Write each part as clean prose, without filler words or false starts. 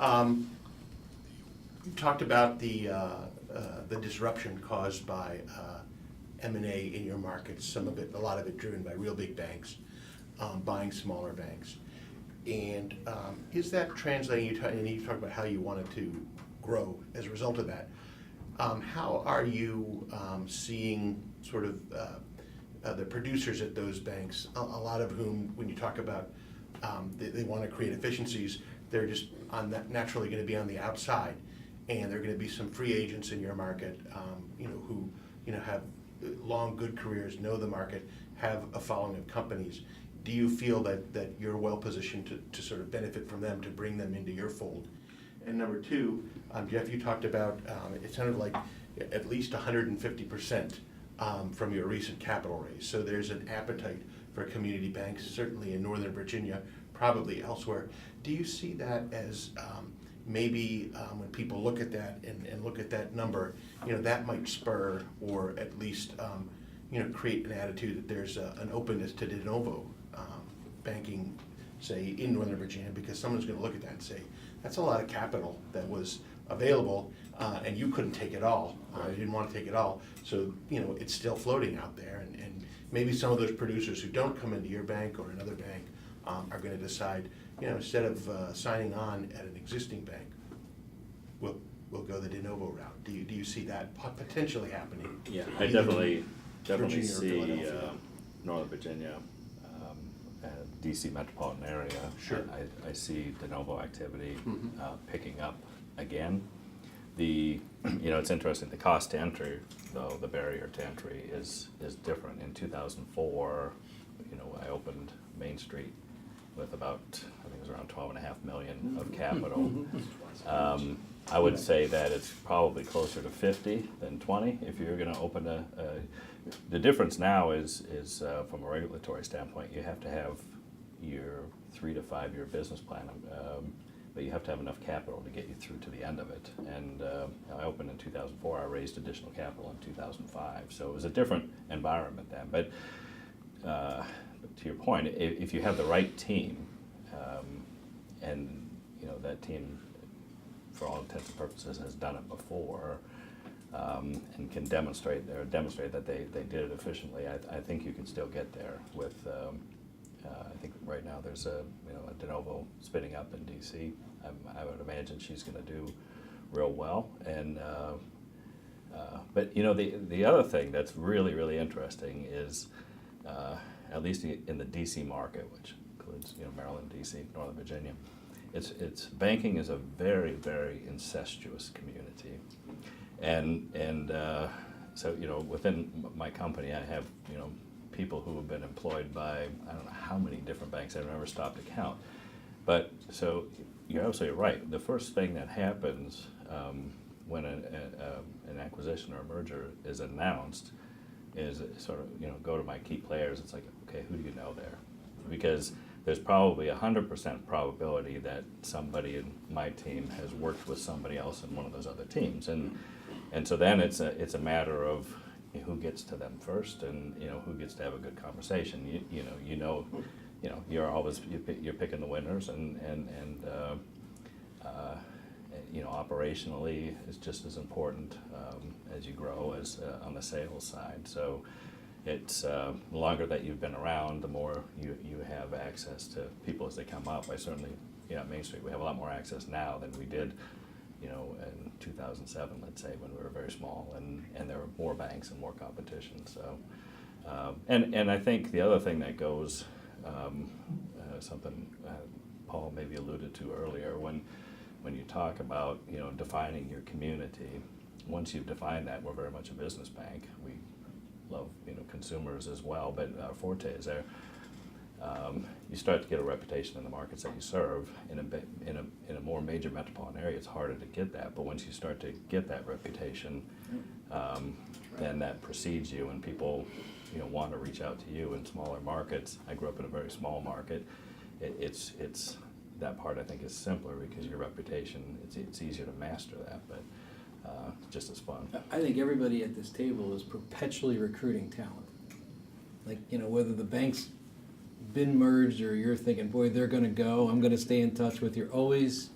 You talked about the disruption caused by M&A in your markets. Some of it, a lot of it, driven by real big banks buying smaller banks. And is that translating? And you talked about how you wanted to grow as a result of that. How are you seeing sort of the producers at those banks, a lot of whom, when you talk about they want to create efficiencies, they're just naturally going to be on the outside, and there are going to be some free agents in your market, who have long good careers, know the market, have a following of companies. Do you feel that you're well positioned to sort of benefit from them, to bring them into your fold? And number two, Jeff, you talked about it sounded like at least 150% from your recent capital raise. So there's an appetite for community banks, certainly in Northern Virginia, probably elsewhere. Do you see that as maybe when people look at that and look at that number, that might spur or at least create an attitude that there's an openness to de novo banking, say, in Northern Virginia, because someone's going to look at that and say, that's a lot of capital that was available, and you couldn't take it all. You didn't want to take it all. So, it's still floating out there. And maybe some of those producers who don't come into your bank or another bank are going to decide, instead of signing on at an existing bank, we'll go the de novo route. Do you see that potentially happening? Yeah, I definitely Virginia or see Philadelphia? Northern Virginia, DC metropolitan area. Sure. I see de novo activity picking up again. It's interesting. The cost to entry, though, the barrier to entry is different. In 2004, I opened Main Street with about, I think it was around 12.5 million of capital. I would say that it's probably closer to 50 than 20 if you're going to open the difference now is from a regulatory standpoint, you have to have your 3 to 5 year business plan, but you have to have enough capital to get you through to the end of it. And I opened in 2004. I raised additional capital in 2005, so it was a different environment then. But to your point, if you have the right team, and that team, for all intents and purposes, has done it before, and can demonstrate that they did it efficiently, I think you can still get there with. I think right now there's a de novo spinning up in DC. I would imagine she's going to do real well. And but the other thing that's really, really interesting is at least in the DC market, which includes Maryland, DC, Northern Virginia. It's banking is a very, very incestuous community, and so within my company I have people who have been employed by I don't know how many different banks. I've never stopped to count. But so you're absolutely right. The first thing that happens when an acquisition or a merger is announced is sort of go to my key players. It's like, okay, who do you know there? Because there's probably 100% probability that somebody in my team has worked with somebody else in one of those other teams, and so then it's a matter of who gets to them first, and who gets to have a good conversation. You're always you're picking the winners, and operationally is just as important as you grow as on the sales side. So it's the longer that you've been around, the more you have access to people as they come up. I certainly, at Main Street, we have a lot more access now than we did in 2007, let's say, when we were very small, and there were more banks and more competition. So, and I think the other thing that goes, something Paul maybe alluded to earlier, when you talk about defining your community. Once you've defined that, we're very much a business bank. We love consumers as well, but our forte is there. You start to get a reputation in the markets that you serve. In a more major metropolitan area, it's harder to get that. But once you start to get that reputation, then that precedes you, and people want to reach out to you in smaller markets. I grew up in a very small market. It's that part I think is simpler because your reputation. It's easier to master that, but just as fun. I think everybody at this table is perpetually recruiting talent. Like whether the bank's been merged or you're thinking, boy, they're going to go, I'm going to stay in touch with. You're always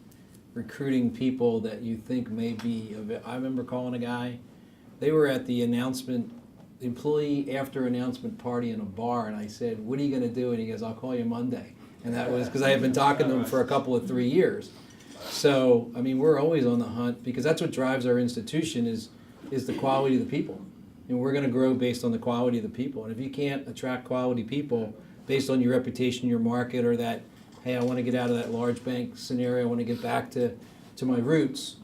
recruiting people that you think may be, I remember calling a guy, they were at the employee after announcement party in a bar, and I said, what are you gonna do? And he goes, I'll call you Monday. And that was, because I had been talking to him for a couple of 3 years. So, I mean, we're always on the hunt, because that's what drives our institution is the quality of the people. And we're gonna grow based on the quality of the people. And if you can't attract quality people based on your reputation, your market, or that, hey, I wanna get out of that large bank scenario, I wanna get back to my roots,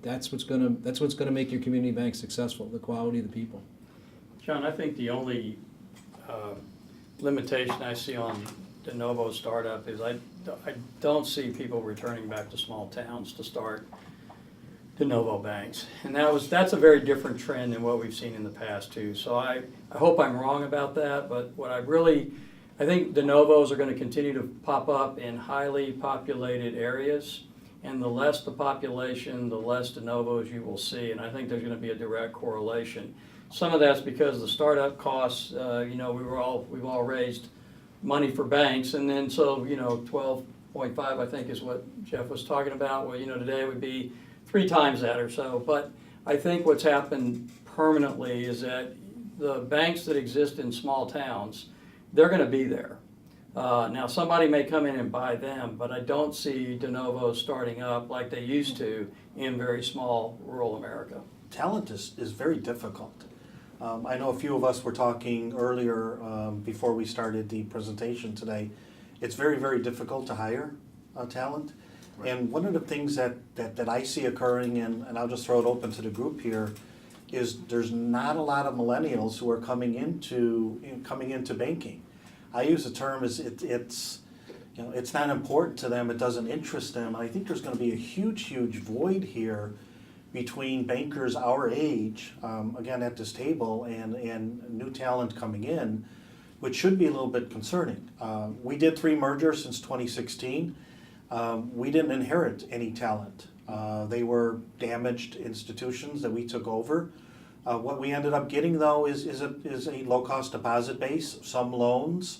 that's what's gonna make your community bank successful, the quality of the people. John, I think the only limitation I see on de novo startup is I don't see people returning back to small towns to start de novo banks. And that's a very different trend than what we've seen in the past too. So I hope I'm wrong about that, but I think de novos are going to continue to pop up in highly populated areas. And the less the population, the less de novos you will see. And I think there's going to be a direct correlation. Some of that's because the startup costs, we've all raised money for banks, and then so 12.5 I think is what Jeff was talking about. Well, today would be 3 times that or so. But I think what's happened permanently is that the banks that exist in small towns, they're going to be there. Now somebody may come in and buy them, but I don't see de novos starting up like they used to in very small rural America. Talent is very difficult. I know a few of us were talking earlier before we started the presentation today. It's very, very difficult to hire talent. Right. And one of the things that I see occurring, and I'll just throw it open to the group here, is there's not a lot of millennials who are coming into banking. I use the term as it's not important to them, it doesn't interest them. I think there's going to be a huge void here between bankers our age, again at this table, and new talent coming in, which should be a little bit concerning. We did 3 mergers since 2016. We didn't inherit any talent. They were damaged institutions that we took over. What we ended up getting though is a low-cost deposit base, some loans,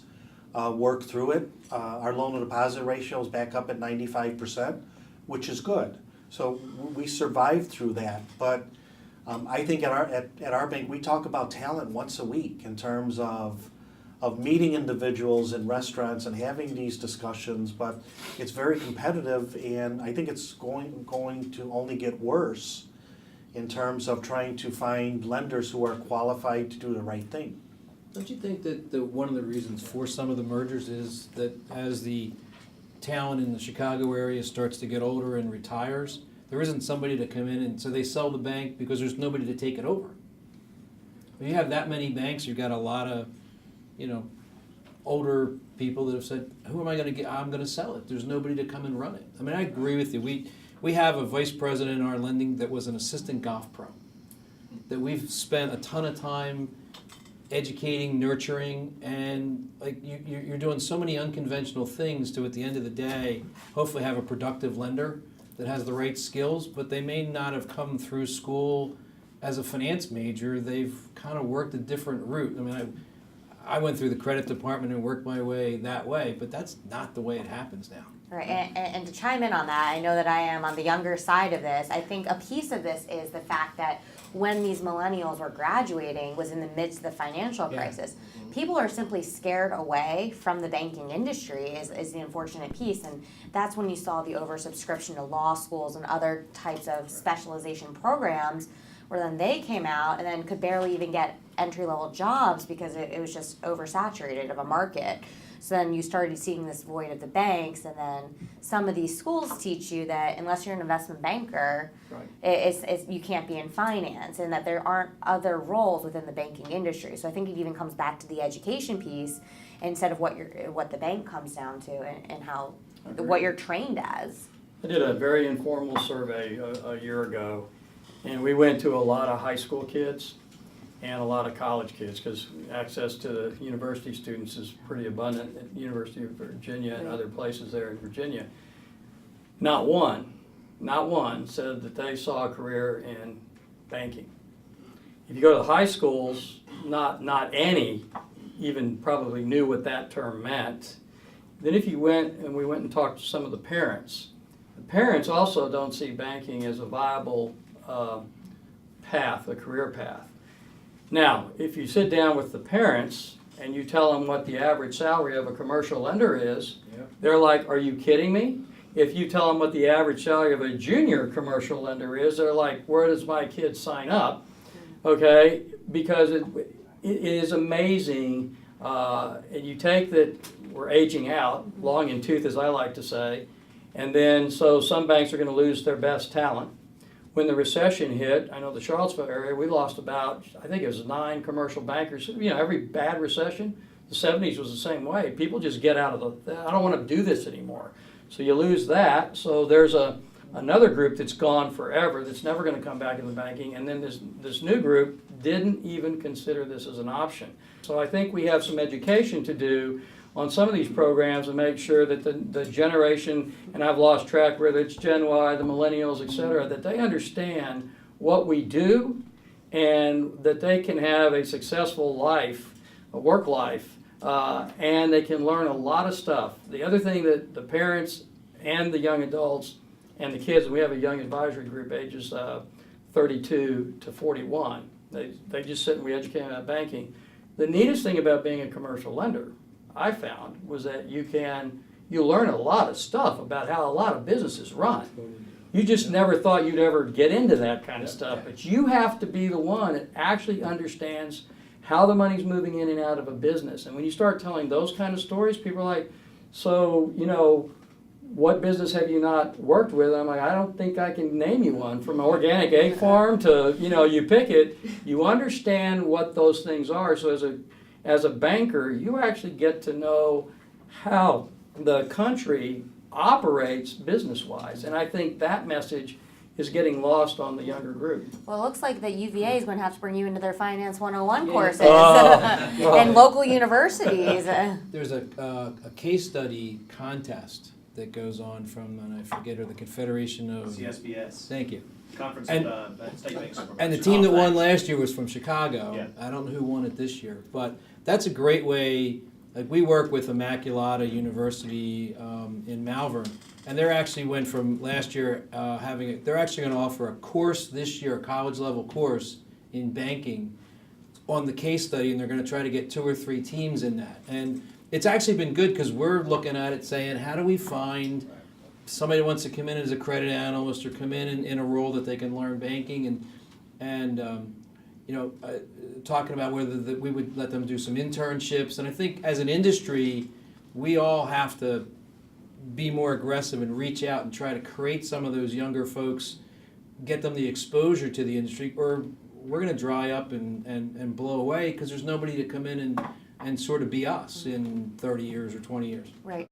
work through it. Our loan-to-deposit ratio is back up at 95%, which is good. So we survived through that, but I think at our bank we talk about talent once a week in terms of meeting individuals in restaurants and having these discussions. But it's very competitive, and I think it's going to only get worse in terms of trying to find lenders who are qualified to do the right thing. Don't you think that one of the reasons for some of the mergers is that as the talent in the Chicago area starts to get older and retires, there isn't somebody to come in, and so they sell the bank because there's nobody to take it over. When you have that many banks, you've got a lot of, older people that have said, who am I going to get? I'm going to sell it. There's nobody to come and run it. I mean, I agree with you. We have a vice president in our lending that was an assistant golf pro, that we've spent a ton of time educating, nurturing, and like you're doing so many unconventional things to, at the end of the day, hopefully have a productive lender that has the right skills, but they may not have come through school as a finance major. They've kind of worked a different route. I mean, I went through the credit department and worked my way that way, but that's not the way it happens now. Right, and to chime in on that, I know that I am on the younger side of this. I think a piece of this is the fact that when these millennials were graduating was in the midst of the financial crisis. People are simply scared away from the banking industry is the unfortunate piece, and that's when you saw the oversubscription to law schools and other types of specialization programs, where then they came out and then could barely even get entry-level jobs because it was just oversaturated of a market. So then you started seeing this void of the banks, and then some of these schools teach you that unless you're an investment banker, right, you can't be in finance, and that there aren't other roles within the banking industry. So I think it even comes back to the education piece instead of what the bank comes down to and how what you're trained as. I did a very informal survey a year ago, and we went to a lot of high school kids and a lot of college kids, because access to the university students is pretty abundant at University of Virginia and other places there in Virginia. Not one said that they saw a career in banking. If you go to the high schools, not any even probably knew what that term meant. Then if you went and talked to some of the parents, the parents also don't see banking as a viable path, a career path. Now, if you sit down with the parents and you tell them what the average salary of a commercial lender is, Yep. they're like, are you kidding me? If you tell them what the average salary of a junior commercial lender is, they're like, where does my kid sign up? Okay, because it is amazing, and you take that we're aging out, long in tooth as I like to say, and then so some banks are going to lose their best talent. When the recession hit, I know the Charlottesville area, we lost about, I think it was 9 commercial bankers. You know, every bad recession, the 70s was the same way. People just get out of the, I don't want to do this anymore. So you lose that. So there's another group that's gone forever, that's never going to come back into banking. And then this new group didn't even consider this as an option. So I think we have some education to do on some of these programs and make sure that the generation, and I've lost track whether it's Gen Y, the millennials, et cetera, that they understand what we do and that they can have a successful life, a work life, and they can learn a lot of stuff. The other thing that the parents and the young adults and the kids, and we have a young advisory group ages 32 to 41, they just sit and we educate them about banking. The neatest thing about being a commercial lender, I found, was that you learn a lot of stuff about how a lot of businesses run. You just never thought you'd ever get into that kind of stuff, but you have to be the one that actually understands how the money's moving in and out of a business. And when you start telling those kind of stories, people are like, so, you know, what business have you not worked with? I'm like, I don't think I can name you one. From an organic egg farm to, you know, you pick it, you understand what those things are. So as a banker, you actually get to know how the country operates business-wise. And I think that message is getting lost on the younger group. Well, it looks like that UVA is going to have to bring you into their Finance 101 courses Oh. and local universities. There's a case study contest that goes on from, and I forget her, the Confederation of. CSBS, Thank you. Conference And- of State Banks. And the team that won last year was from Chicago. Yeah. I don't know who won it this year, but that's a great way. Like we work with Immaculata University in Malvern, and they're actually went from last year they're actually going to offer a course this year, a college level course in banking on the case study, and they're going to try to get 2 or 3 teams in that. And it's actually been good because we're looking at it saying, how do we find somebody who wants to come in as a credit analyst or come in a role that they can learn banking and you know, talking about whether we would let them do some internships. And I think as an industry, we all have to be more aggressive and reach out and try to create some of those younger folks, get them the exposure to the industry, or we're going to dry up and blow away because there's nobody to come in and sort of be us in 30 years or 20 years. Right.